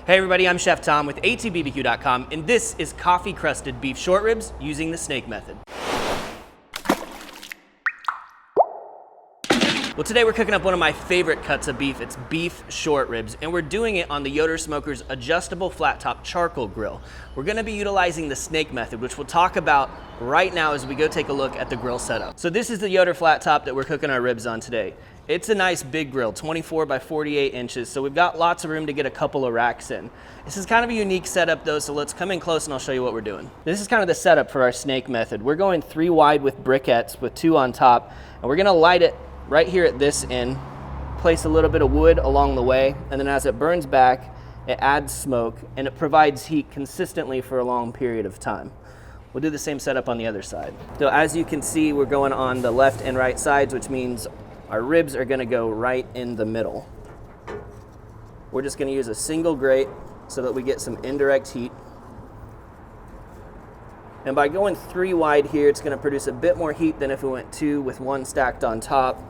Hey everybody, I'm Chef Tom with atbbq.com, and this is coffee-crusted beef short ribs using the snake method. Well, today we're cooking up one of my favorite cuts of beef. It's beef short ribs, and we're doing it on the Yoder Smokers adjustable flat top charcoal grill. We're gonna be utilizing the snake method, which we'll talk about right now as we go take a look at the grill setup. So this is the Yoder flat top that we're cooking our ribs on today. It's a nice big grill, 24 by 48 inches, so we've got lots of room to get a couple of racks in. This is kind of a unique setup though, so let's come in close and I'll show you what we're doing. This is kind of the setup for our snake method. We're going 3 wide with briquettes with 2 on top, and we're gonna light it right here at this end, place a little bit of wood along the way, and then as it burns back, it adds smoke and it provides heat consistently for a long period of time. We'll do the same setup on the other side. So as you can see, we're going on the left and right sides, which means our ribs are gonna go right in the middle. We're just gonna use a single grate so that we get some indirect heat. And by going 3 wide here, it's gonna produce a bit more heat than if we went 2 with 1 stacked on top.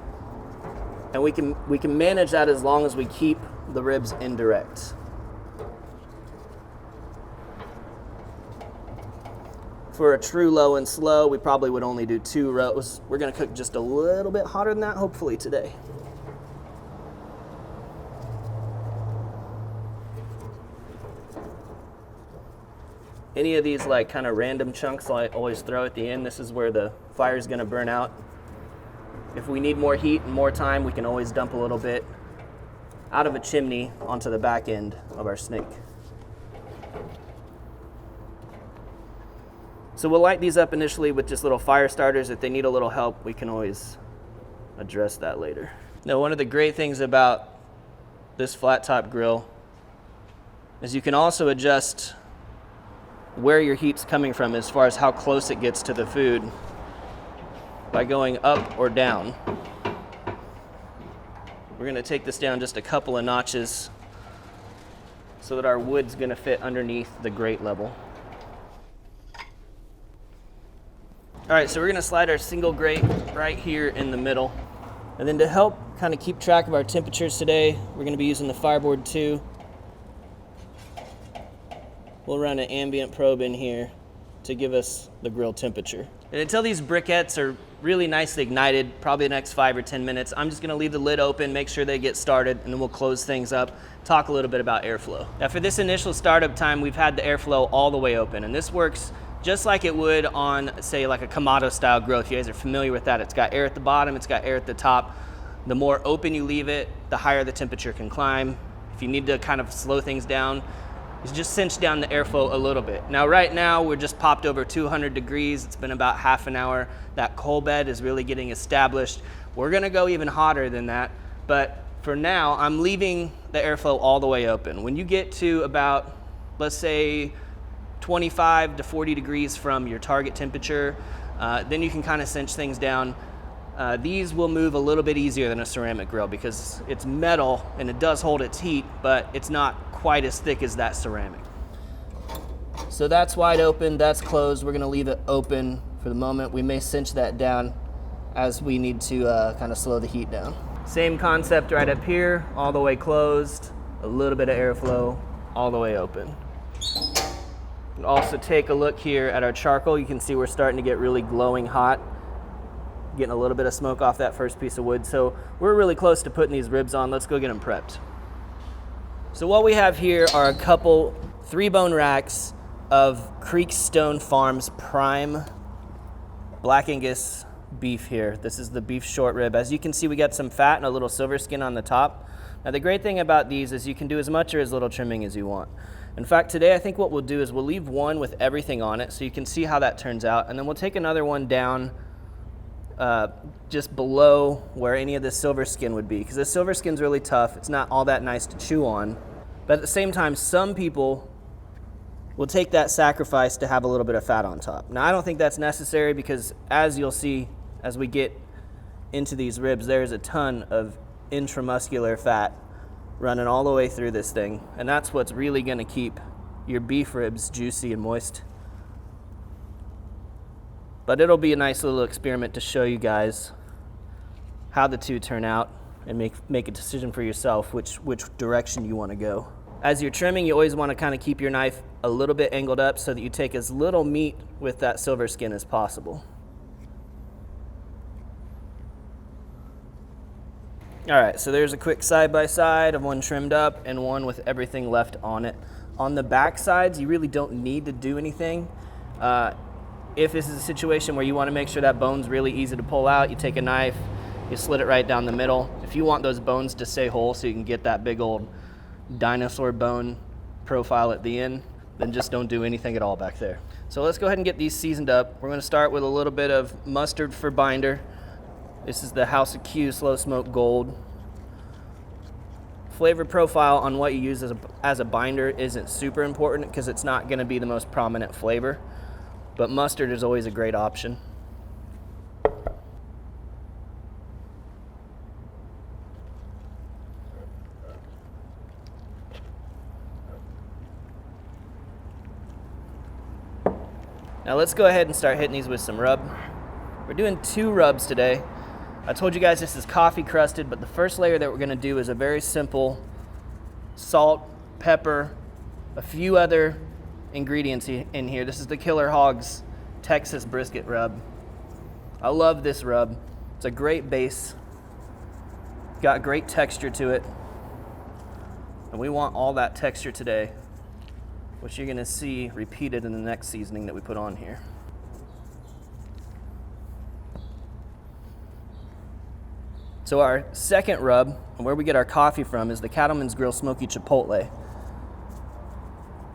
And we can manage that as long as we keep the ribs indirect. For a true low and slow, we probably would only do 2 rows. We're gonna cook just a little bit hotter than that, hopefully today. Any of these like kind of random chunks I always throw at the end. This is where the fire's gonna burn out. If we need more heat and more time, we can always dump a little bit out of a chimney onto the back end of our snake. So we'll light these up initially with just little fire starters. If they need a little help, we can always address that later. Now, one of the great things about this flat top grill is you can also adjust where your heat's coming from as far as how close it gets to the food by going up or down. We're gonna take this down just a couple of notches so that our wood's gonna fit underneath the grate level. All right, so we're gonna slide our single grate right here in the middle. And then to help kind of keep track of our temperatures today, we're gonna be using the Fireboard 2. We'll run an ambient probe in here to give us the grill temperature. And until these briquettes are really nicely ignited, probably the next 5 or 10 minutes, I'm just gonna leave the lid open, make sure they get started, and then we'll close things up, talk a little bit about airflow. Now for this initial startup time, we've had the airflow all the way open, and this works just like it would on, say, like a Kamado style grill. If you guys are familiar with that, it's got air at the bottom, it's got air at the top. The more open you leave it, the higher the temperature can climb. If you need to kind of slow things down, you just cinch down the airflow a little bit. Now, right now, we're just popped over 200 degrees. It's been about half an hour. That coal bed is really getting established. We're gonna go even hotter than that, but for now, I'm leaving the airflow all the way open. When you get to about, let's say, 25 to 40 degrees from your target temperature, then you can kind of cinch things down. These will move a little bit easier than a ceramic grill because it's metal and it does hold its heat, but it's not quite as thick as that ceramic. So that's wide open, that's closed. We're gonna leave it open for the moment. We may cinch that down as we need to kind of slow the heat down. Same concept right up here, all the way closed, a little bit of airflow, all the way open. And also take a look here at our charcoal. You can see we're starting to get really glowing hot, getting a little bit of smoke off that first piece of wood. So we're really close to putting these ribs on. Let's go get them prepped. So what we have here are a couple 3-bone racks of Creekstone Farms Prime Black Angus beef here. This is the beef short rib. As you can see, we got some fat and a little silver skin on the top. Now the great thing about these is you can do as much or as little trimming as you want. In fact, today I think what we'll do is we'll leave one with everything on it so you can see how that turns out, and then we'll take another one down just below where any of the silver skin would be, because the silver skin's really tough. It's not all that nice to chew on, but at the same time, some people will take that sacrifice to have a little bit of fat on top. Now, I don't think that's necessary because as you'll see as we get into these ribs, there's a ton of intramuscular fat running all the way through this thing, and that's what's really going to keep your beef ribs juicy and moist. But it'll be a nice little experiment to show you guys how the two turn out and make a decision for yourself which direction you want to go. As you're trimming, you always want to kind of keep your knife a little bit angled up so that you take as little meat with that silver skin as possible. All right, so there's a quick side-by-side of one trimmed up and one with everything left on it. On the back sides, you really don't need to do anything. If this is a situation where you want to make sure that bone's really easy to pull out, you take a knife, you slit it right down the middle. If you want those bones to stay whole so you can get that big old dinosaur bone profile at the end, then just don't do anything at all back there. So let's go ahead and get these seasoned up. We're going to start with a little bit of mustard for binder. This is the House of Q Slow Smoke Gold. Flavor profile on what you use as a binder isn't super important because it's not going to be the most prominent flavor, but mustard is always a great option. Now let's go ahead and start hitting these with some rub. We're doing 2 rubs today. I told you guys this is coffee crusted, but the first layer that we're gonna do is a very simple salt, pepper, a few other ingredients in here. This is the Killer Hogs Texas brisket rub. I love this rub. It's a great base. Got great texture to it. And we want all that texture today, which you're gonna see repeated in the next seasoning that we put on here. So our second rub, and where we get our coffee from, is the Cattleman's Grill Smoky Chipotle.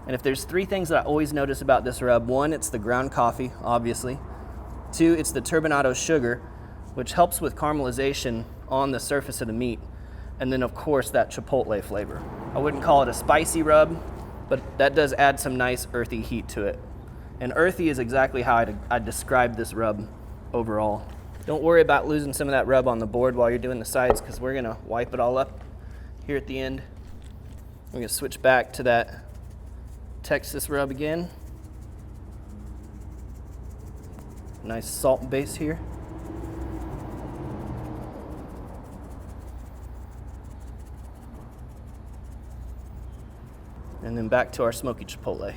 And if there's 3 things that I always notice about this rub, 1, it's the ground coffee, obviously. 2, it's the turbinado sugar, which helps with caramelization on the surface of the meat. And then of course that chipotle flavor. I wouldn't call it a spicy rub, but that does add some nice earthy heat to it. And earthy is exactly how I'd describe this rub overall. Don't worry about losing some of that rub on the board while you're doing the sides, because we're gonna wipe it all up here at the end. We're gonna switch back to that Texas rub again. Nice salt base here. And then back to our smoky chipotle.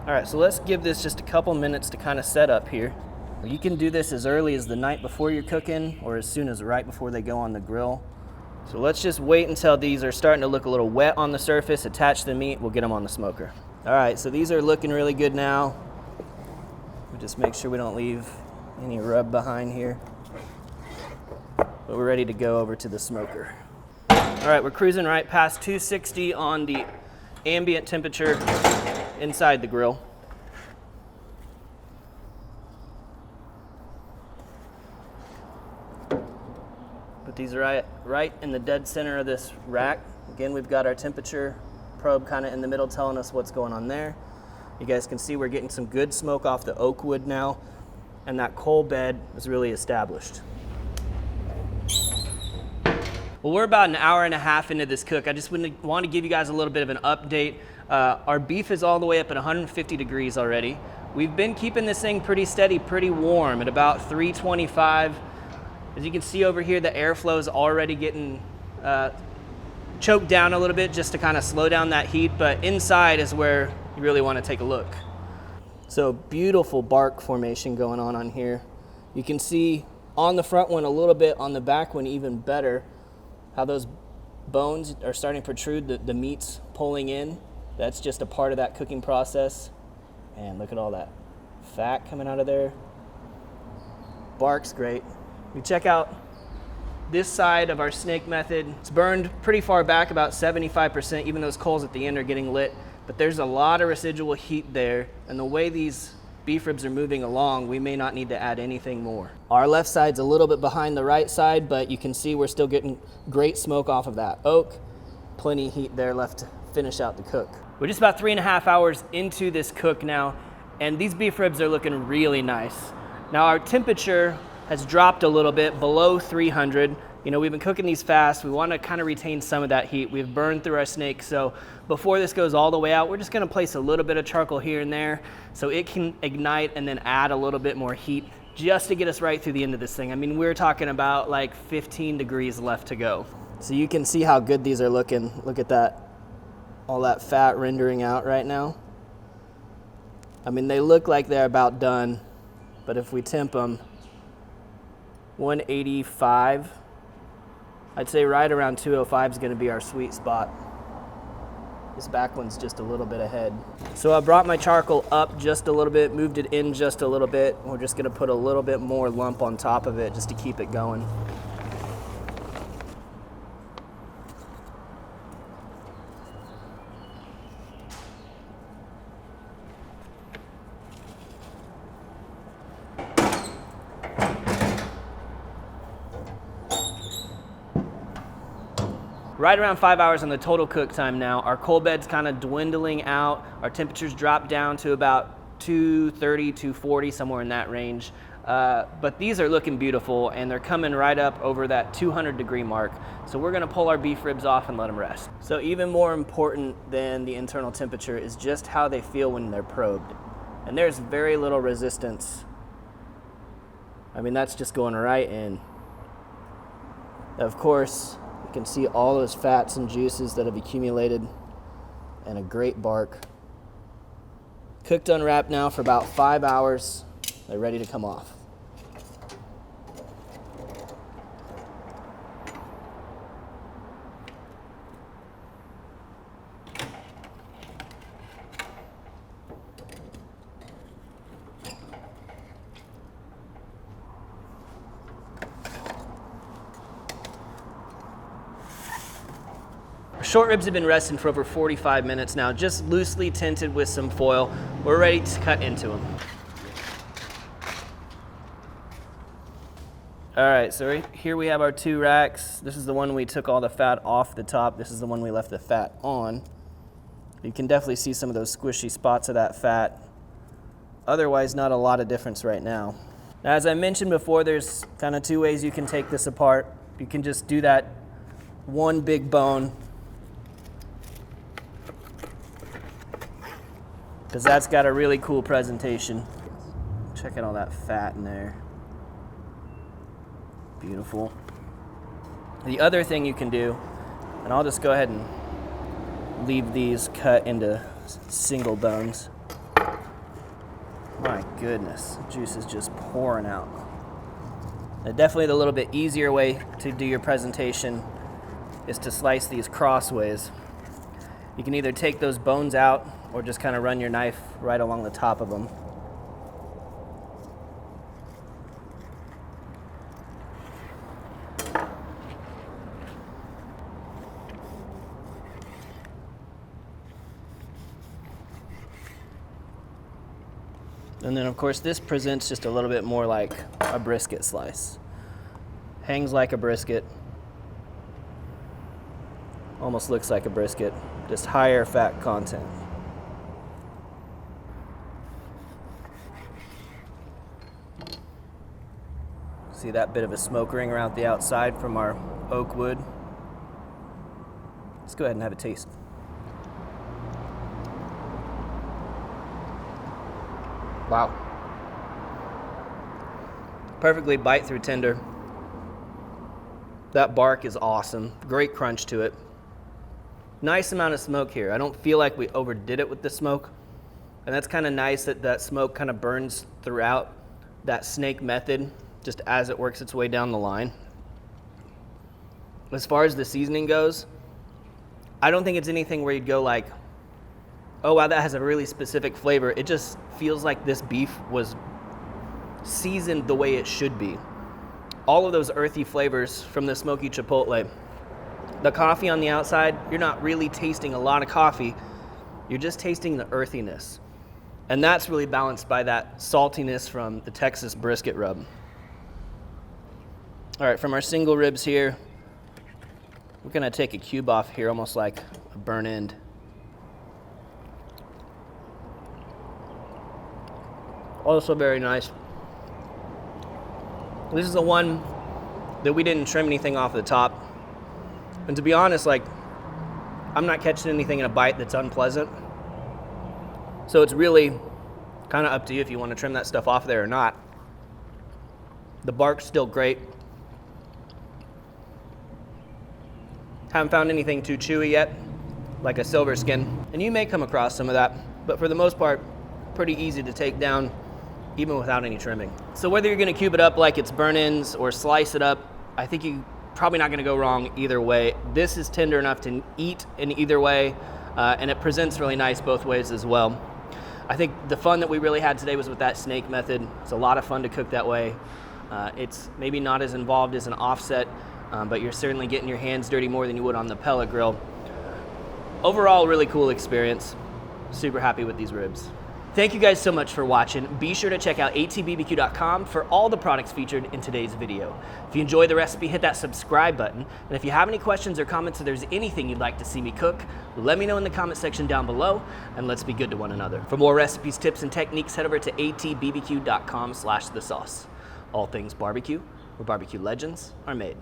All right, so let's give this just a couple minutes to kind of set up here. You can do this as early as the night before you're cooking or as soon as right before they go on the grill. So let's just wait until these are starting to look a little wet on the surface, attach the meat, we'll get them on the smoker. All right, so these are looking really good now. We'll just make sure we don't leave any rub behind here. But we're ready to go over to the smoker. All right, we're cruising right past 260 on the ambient temperature inside the grill. Put these right in the dead center of this rack. Again, we've got our temperature probe kind of in the middle telling us what's going on there. You guys can see we're getting some good smoke off the oak wood now, and that coal bed is really established. Well, we're about an hour and a half into this cook. I just want to give you guys a little bit of an update. Our beef is all the way up at 150 degrees already. We've been keeping this thing pretty steady, pretty warm at about 325. As you can see over here, the airflow is already getting choked down a little bit just to kind of slow down that heat, but inside is where you really want to take a look. So beautiful bark formation going on here. You can see on the front one a little bit, on the back one even better, how those bones are starting to protrude, the meat's pulling in. That's just a part of that cooking process. And look at all that fat coming out of there. Bark's great. We check out this side of our snake method. It's burned pretty far back, about 75%, even those coals at the end are getting lit. But there's a lot of residual heat there, and the way these beef ribs are moving along, we may not need to add anything more. Our left side's a little bit behind the right side, but you can see we're still getting great smoke off of that oak. Plenty of heat there left to finish out the cook. We're just about 3.5 hours into this cook now, and these beef ribs are looking really nice. Now our temperature has dropped a little bit below 300. You know, we've been cooking these fast. We want to kind of retain some of that heat. We've burned through our snake, so before this goes all the way out, we're just going to place a little bit of charcoal here and there so it can ignite and then add a little bit more heat just to get us right through the end of this thing. I mean, we're talking about like 15 degrees left to go. So you can see how good these are looking. Look at that, all that fat rendering out right now. I mean, they look like they're about done, but if we temp them 185, I'd say right around 205 is going to be our sweet spot. This back one's just a little bit ahead. So I brought my charcoal up just a little bit, moved it in just a little bit. We're just going to put a little bit more lump on top of it just to keep it going. Right around 5 hours on the total cook time now. Our coal bed's kind of dwindling out. Our temperatures dropped down to about 230, 240, somewhere in that range. But these are looking beautiful and they're coming right up over that 200 degree mark. So we're gonna pull our beef ribs off and let them rest. So even more important than the internal temperature is just how they feel when they're probed. And there's very little resistance. I mean, that's just going right in. Of course, you can see all those fats and juices that have accumulated and a great bark. Cooked unwrapped now for about 5 hours. They're ready to come off. Short ribs have been resting for over 45 minutes now, just loosely tinted with some foil. We're ready to cut into them. All right, so here we have our 2 racks. This is the one we took all the fat off the top. This is the one we left the fat on. You can definitely see some of those squishy spots of that fat. Otherwise, not a lot of difference right now. Now, as I mentioned before, there's kind of 2 ways you can take this apart. You can just do that one big bone, because that's got a really cool presentation. Check out all that fat in there. Beautiful. The other thing you can do, and I'll just go ahead and leave these cut into single bones. My goodness, juice is just pouring out. Now, definitely the little bit easier way to do your presentation is to slice these crossways. You can either take those bones out or just kind of run your knife right along the top of them. And then of course this presents just a little bit more like a brisket slice. Hangs like a brisket. Almost looks like a brisket, just higher fat content. See that bit of a smoke ring around the outside from our oak wood? Let's go ahead and have a taste. Wow. Perfectly bite through tender. That bark is awesome. Great crunch to it. Nice amount of smoke here. I don't feel like we overdid it with the smoke. And that's kind of nice that that smoke kind of burns throughout that snake method just as it works its way down the line. As far as the seasoning goes, I don't think it's anything where you'd go like, oh wow, that has a really specific flavor. It just feels like this beef was seasoned the way it should be. All of those earthy flavors from the smoky chipotle. The coffee on the outside, you're not really tasting a lot of coffee. You're just tasting the earthiness. And that's really balanced by that saltiness from the Texas brisket rub. All right, from our single ribs here, we're gonna take a cube off here, almost like a burn end. Also very nice. This is the one that we didn't trim anything off the top. And to be honest, like, I'm not catching anything in a bite that's unpleasant. So it's really kind of up to you if you want to trim that stuff off there or not. The bark's still great. Haven't found anything too chewy yet, like a silver skin. And you may come across some of that, but for the most part, pretty easy to take down even without any trimming. So whether you're gonna cube it up like it's burn-ins or slice it up, I think you're probably not gonna go wrong either way. This is tender enough to eat in either way, and it presents really nice both ways as well. I think the fun that we really had today was with that snake method. It's a lot of fun to cook that way. It's maybe not as involved as an offset, but you're certainly getting your hands dirty more than you would on the pellet grill. Overall, really cool experience. Super happy with these ribs. Thank you guys so much for watching. Be sure to check out atbbq.com for all the products featured in today's video. If you enjoyed the recipe, hit that subscribe button. And if you have any questions or comments or there's anything you'd like to see me cook, let me know in the comment section down below, and let's be good to one another. For more recipes, tips, and techniques, head over to atbbq.com/thesauce. All things barbecue, where barbecue legends are made.